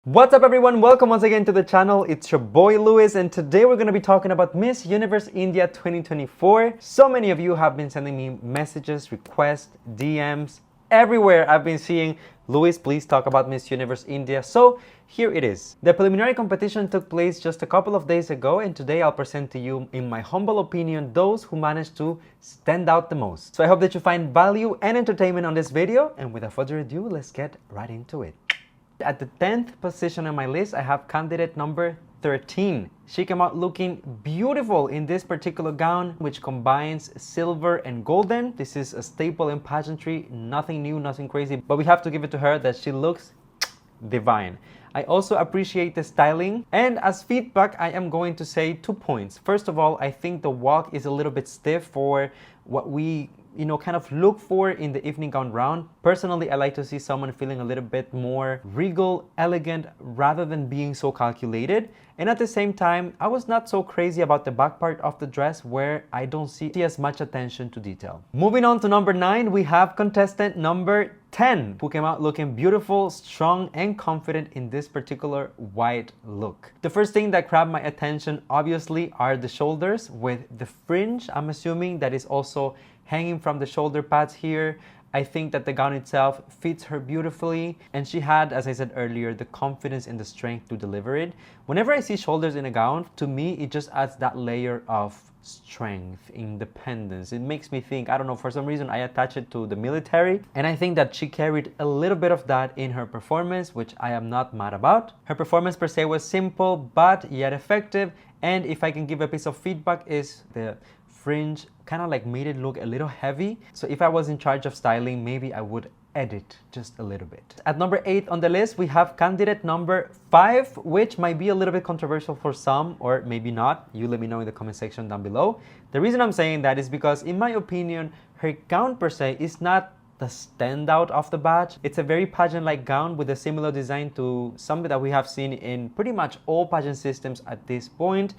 What's up everyone, welcome once again to the channel. It's your boy Luis and today we're going to be talking about Miss Universe India 2024. So many of you have been sending me messages, requests, DMs, everywhere I've been seeing, Luis, please talk about Miss Universe India. So here it is. The preliminary competition took place just a couple of days ago and today I'll present to you, in my humble opinion, those who managed to stand out the most. So I hope that you find value and entertainment on this video, and without further ado, let's get right into it. At the 10th position on my list, I have candidate number 13. She came out looking beautiful in this particular gown, which combines silver and golden. This is a staple in pageantry, nothing new, nothing crazy, but we have to give it to her that she looks divine. I also appreciate the styling, and as feedback, I am going to say 2 points. First of all, I think the walk is a little bit stiff for what we kind of look for in the evening gown round. Personally, I like to see someone feeling a little bit more regal, elegant, rather than being so calculated. And at the same time, I was not so crazy about the back part of the dress where I don't see as much attention to detail. Moving on to number 9, we have contestant number 10, who came out looking beautiful, strong, and confident in this particular white look. The first thing that grabbed my attention, obviously, are the shoulders with the fringe. I'm assuming that is also hanging from the shoulder pads here. I think that the gown itself fits her beautifully, and she had, as I said earlier, the confidence and the strength to deliver it. Whenever I see shoulders in a gown, to me, it just adds that layer of strength, independence. It makes me think, I don't know, for some reason I attach it to the military, and I think that she carried a little bit of that in her performance, which I am not mad about. Her performance per se was simple but yet effective, and if I can give a piece of feedback, is the fringe kind of like made it look a little heavy. So if I was in charge of styling, maybe I would edit just a little bit. At number 8 on the list, we have candidate number 5, which might be a little bit controversial for some, or maybe not. You let me know in the comment section down below. The reason I'm saying that is because, in my opinion, her gown per se is not the standout of the batch. It's a very pageant-like gown with a similar design to something that we have seen in pretty much all pageant systems at this point,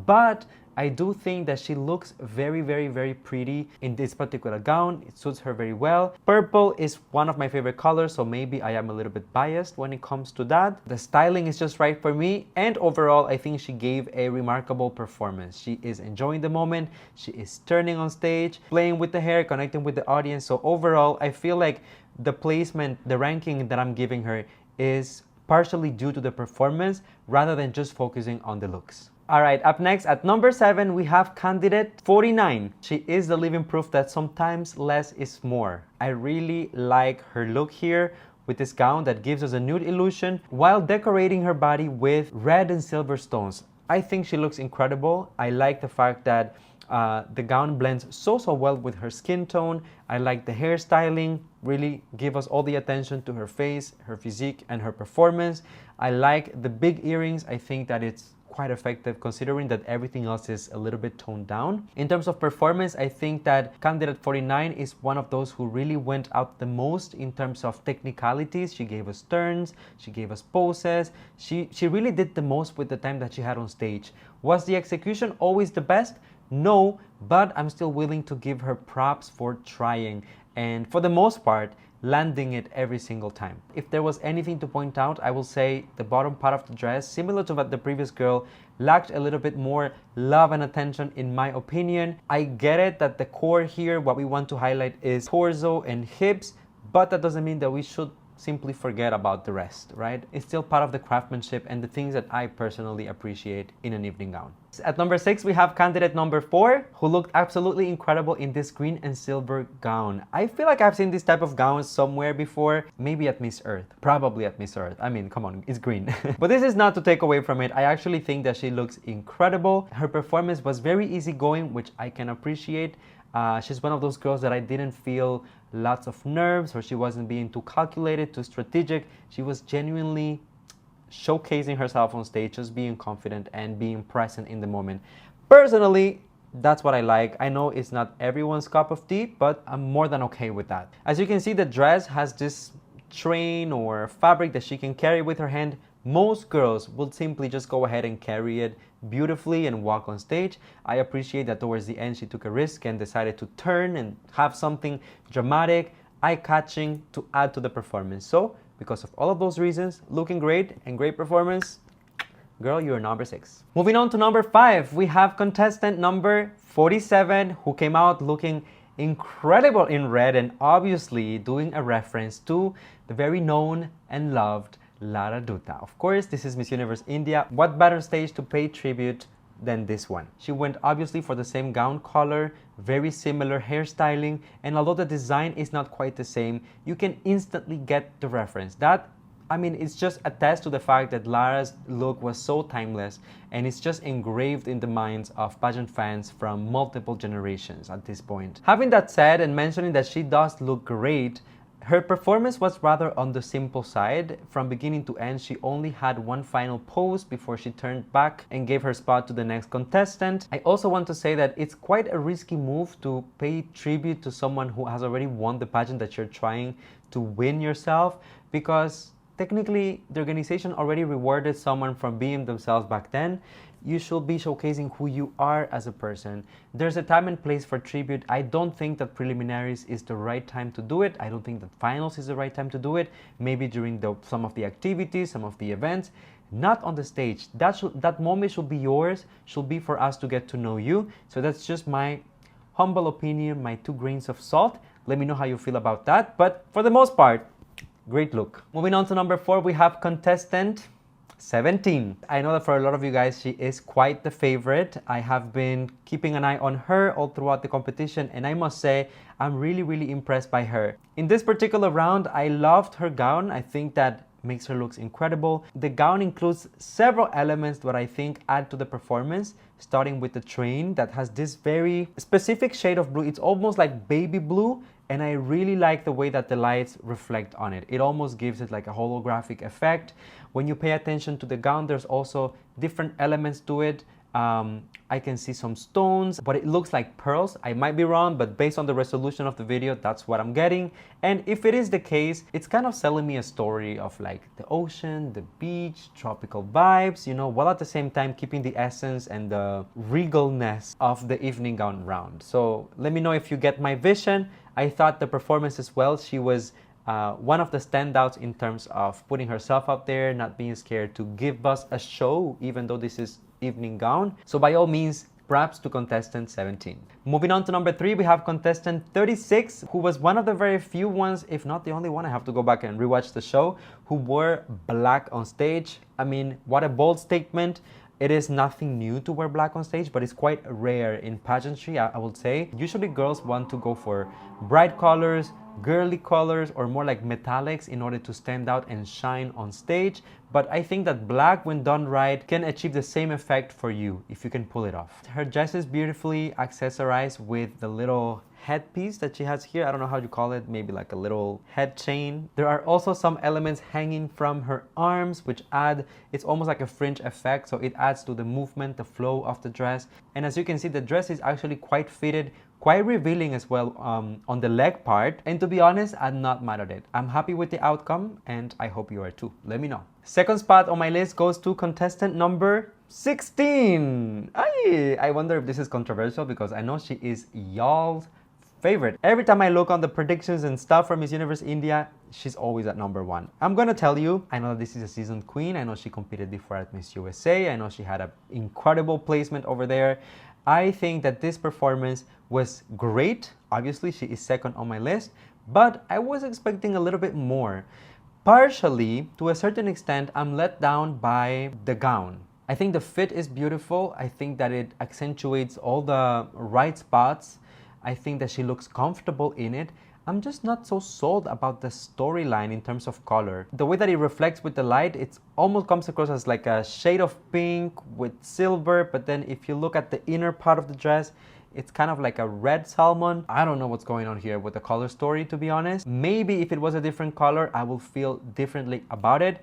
but I do think that she looks very, very, very pretty in this particular gown. It suits her very well. Purple is one of my favorite colors, so maybe I am a little bit biased when it comes to that. The styling is just right for me, and overall, I think she gave a remarkable performance. She is enjoying the moment. She is turning on stage, playing with the hair, connecting with the audience. So overall, I feel like the placement, the ranking that I'm giving her is partially due to the performance rather than just focusing on the looks. Alright, up next at number 7, we have candidate 49. She is the living proof that sometimes less is more. I really like her look here with this gown that gives us a nude illusion while decorating her body with red and silver stones. I think she looks incredible. I like the fact that the gown blends so well with her skin tone. I like the hairstyling, really give us all the attention to her face, her physique, and her performance. I like the big earrings. I think that it's quite effective considering that everything else is a little bit toned down. In terms of performance, I think that candidate 49 is one of those who really went out the most in terms of technicalities. She gave us turns, she gave us poses, she really did the most with the time that she had on stage. Was the execution always the best? No, but I'm still willing to give her props for trying, and for the most part, landing it every single time. If there was anything to point out, I will say the bottom part of the dress, similar to what the previous girl, lacked a little bit more love and attention in my opinion. I get it that the core here, what we want to highlight is torso and hips, but that doesn't mean that we should simply forget about the rest, right? It's still part of the craftsmanship and the things that I personally appreciate in an evening gown. At number 6, we have candidate number 4, who looked absolutely incredible in this green and silver gown. I feel like I've seen this type of gowns somewhere before, maybe at Miss Earth, probably at Miss Earth. I mean, come on, it's green. But this is not to take away from it. I actually think that she looks incredible. Her performance was very easygoing, which I can appreciate. She's one of those girls that I didn't feel lots of nerves, or she wasn't being too calculated, too strategic. She was genuinely showcasing herself on stage, just being confident and being present in the moment. Personally, that's what I like. I know it's not everyone's cup of tea, but I'm more than okay with that. As you can see, the dress has this train or fabric that she can carry with her hand. Most girls will simply just go ahead and carry it beautifully and walk on stage. I appreciate that towards the end she took a risk and decided to turn and have something dramatic, eye-catching to add to the performance. So Because of all of those reasons, looking great and great performance, girl, you're number 6. Moving on to number 5, we have contestant number 47, who came out looking incredible in red and obviously doing a reference to the very known and loved Lara Dutta. Of course, this is Miss Universe India. What better stage to pay tribute than this one? She went obviously for the same gown color, very similar hairstyling, and although the design is not quite the same, you can instantly get the reference. It's just a test to the fact that Lara's look was so timeless, and it's just engraved in the minds of pageant fans from multiple generations at this point. Having that said, and mentioning that she does look great, her performance was rather on the simple side. From beginning to end, she only had one final pose before she turned back and gave her spot to the next contestant. I also want to say that it's quite a risky move to pay tribute to someone who has already won the pageant that you're trying to win yourself, because technically the organization already rewarded someone from being themselves back then. You should be showcasing who you are as a person. There's a time and place for tribute. I don't think that preliminaries is the right time to do it. I don't think that finals is the right time to do it. Maybe during some of the activities, some of the events, not on the stage. That moment should be yours, should be for us to get to know you. So that's just my humble opinion, my 2 grains of salt. Let me know how you feel about that. But for the most part, great look. Moving on to number 4, we have contestant 17. I know that for a lot of you guys, she is quite the favorite. I have been keeping an eye on her all throughout the competition, and I must say, I'm really impressed by her. In this particular round, I loved her gown. I think that makes her looks incredible. The gown includes several elements that I think add to the performance, starting with the train that has this very specific shade of blue. It's almost like baby blue, and I really like the way that the lights reflect on it. It almost gives it like a holographic effect. When you pay attention to the gown, there's also different elements to it. I can see some stones, but it looks like pearls. I might be wrong, but based on the resolution of the video, that's what I'm getting. And if it is the case, it's kind of selling me a story of like the ocean, the beach, tropical vibes, you know, while at the same time keeping the essence and the regalness of the evening gown round. So let me know if you get my vision. I thought the performance as well, she was one of the standouts in terms of putting herself out there, not being scared to give us a show, even though this is evening gown. So by all means, props to contestant 17. Moving on to number 3, we have contestant 36, who was one of the very few ones, if not the only one, I have to go back and rewatch the show, who wore black on stage. I mean, what a bold statement. It is nothing new to wear black on stage, but it's quite rare in pageantry, I would say. Usually girls want to go for bright colors, girly colors, or more like metallics in order to stand out and shine on stage. But I think that black, when done right, can achieve the same effect for you if you can pull it off. Her dress is beautifully accessorized with the little headpiece that she has here. I don't know how you call it, maybe like a little head chain. There are also some elements hanging from her arms, which it's almost like a fringe effect, so it adds to the movement, the flow of the dress. And as you can see, the dress is actually quite fitted, quite revealing as well on the leg part. And to be honest, I'm not mad at it. I'm happy with the outcome, and I hope you are too. Let me know. Second spot on my list goes to contestant number 16. I wonder if this is controversial, because I know she is y'all's favorite. Every time I look on the predictions and stuff from Miss Universe India, she's always at number 1. I'm gonna tell you, I know that this is a seasoned queen. I know she competed before at Miss USA. I know she had an incredible placement over there. I think that this performance was great. Obviously, she is second on my list, but I was expecting a little bit more. Partially, to a certain extent, I'm let down by the gown. I think the fit is beautiful. I think that it accentuates all the right spots. I think that she looks comfortable in it. I'm just not so sold about the storyline in terms of color. The way that it reflects with the light, it almost comes across as like a shade of pink with silver, but then if you look at the inner part of the dress, it's kind of like a red salmon. I don't know what's going on here with the color story, to be honest. Maybe if it was a different color, I will feel differently about it.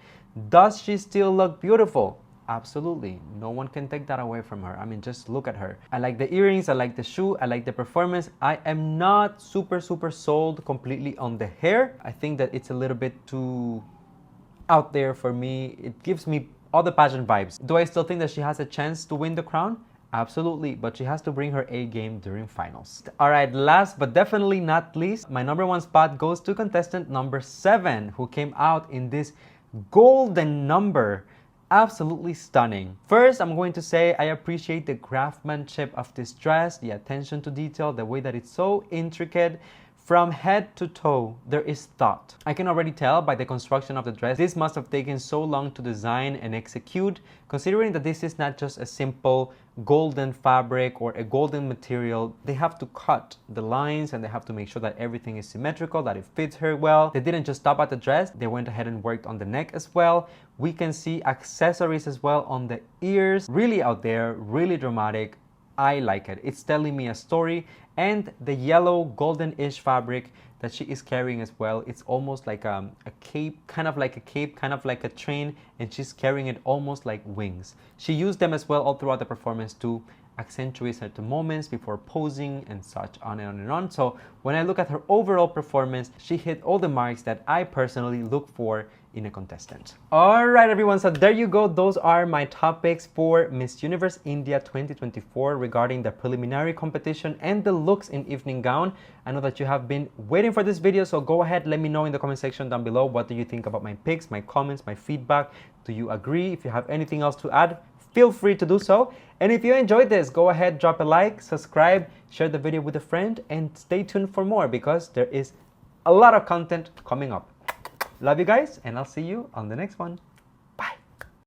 Does she still look beautiful? Absolutely. No one can take that away from her. I mean, just look at her. I like the earrings, I like the shoe, I like the performance. I am not super sold completely on the hair. I think that it's a little bit too out there for me. It gives me all the pageant vibes. Do I still think that she has a chance to win the crown? Absolutely, but she has to bring her A game during finals. All right, last but definitely not least, my number one spot goes to contestant number 7, who came out in this golden number. Absolutely stunning. First, I'm going to say I appreciate the craftsmanship of this dress, the attention to detail, the way that it's so intricate. From head to toe, there is thought. I can already tell by the construction of the dress, this must have taken so long to design and execute, considering that this is not just a simple golden fabric or a golden material. They have to cut the lines and they have to make sure that everything is symmetrical, that it fits her well. They didn't just stop at the dress, they went ahead and worked on the neck as well. We can see accessories as well on the ears. Really out there, really dramatic. I like it. It's telling me a story. And the yellow golden-ish fabric that she is carrying as well, it's almost like a cape, kind of like a train, and she's carrying it almost like wings. She used them as well all throughout the performance to accentuate certain moments before posing and such, on and on and on. So when I look at her overall performance, she hit all the marks that I personally look for in a contestant. All right, everyone, so there you go. Those are my topics for Miss Universe India 2024 regarding the preliminary competition and the looks in evening gown. I know that you have been waiting for this video, so go ahead, let me know in the comment section down below. What do you think about my picks, my comments, my feedback? Do you agree? If you have anything else to add, feel free to do so. And if you enjoyed this, go ahead, drop a like, subscribe, share the video with a friend, and stay tuned for more because there is a lot of content coming up. Love you guys, and I'll see you on the next one.